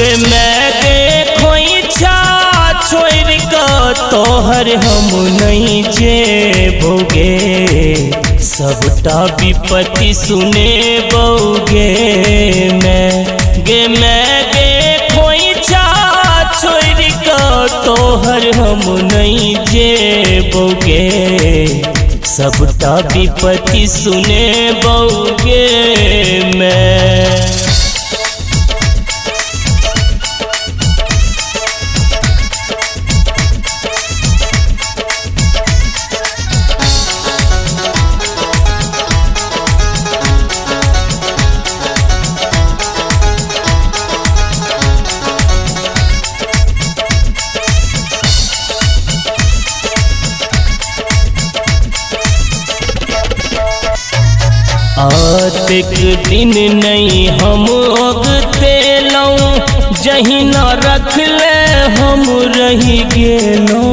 गे मैं देखो छोड़ का तोहर हम नहीं जेबोगे, सबटा विपत्ति सुने बोगे। मैं देखो छोड़ का तोहर हम नहीं जेबोगे, सबटा विपत्ति सुने बोगे। मैं आतिक दिन नहीं हम ओगते लऊं, जही न रख ले हम रही गेलो।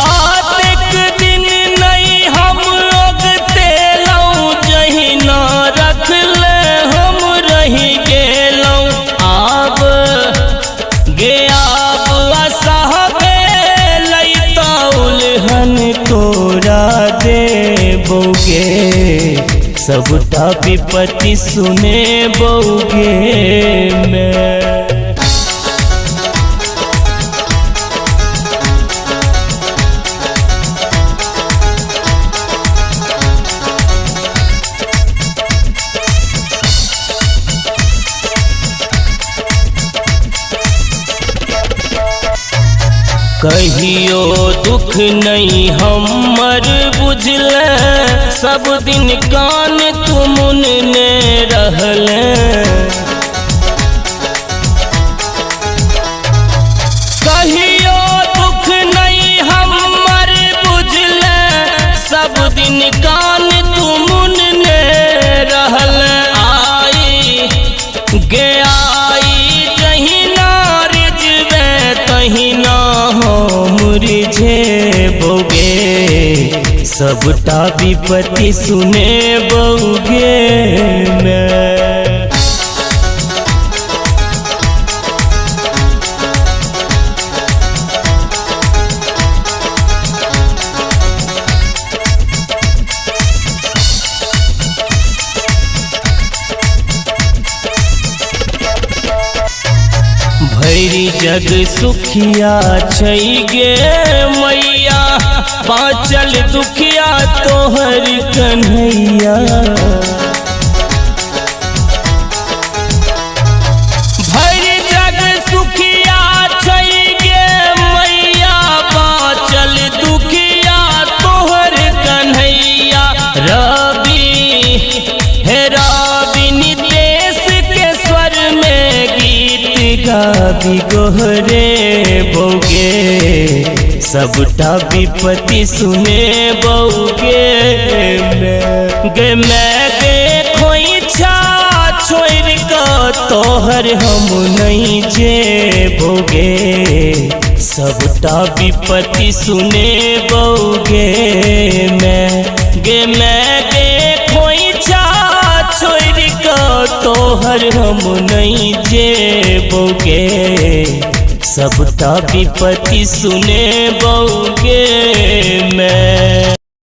आतिक दिन नहीं हम ओगते लऊं, जही न रख ले हम रही गेलो। आब गया तोरा देबोगे, सबटा विपत्ति सुने बोगे। मैं कहियो दुख नहीं हमर बुझले, सब दिन कान तुमुन ने रहले। कहियो दुख नहीं हमर बुझले, सब दिन कान तुमुन ने रहले। आई गया जही ना रिजवे तही ना जेबोगे, सबटा विपत्ति सुने बोगे। मैं भैरी जग सुखिया छै गे मैया, बाँचल दुखिया तोहर कन्हैया। भैरी जग सुखिया छै गे मैया, बाँचल दुखिया तोहर कन्हैया। रवि हे रवि नितेश के स्वर में गीत गाबी गोहरे बोगे, सबटा विपत्ति सुने बोगे। मैं देखो छोड़ का तोहर हम नहीं जेबोगे, सबटा विपत्ति सुने बोगे। मैं देखो छोड़ का तोहर हम नहीं जेबोगे, सबटा विपत्ति सुने बोगे। मैं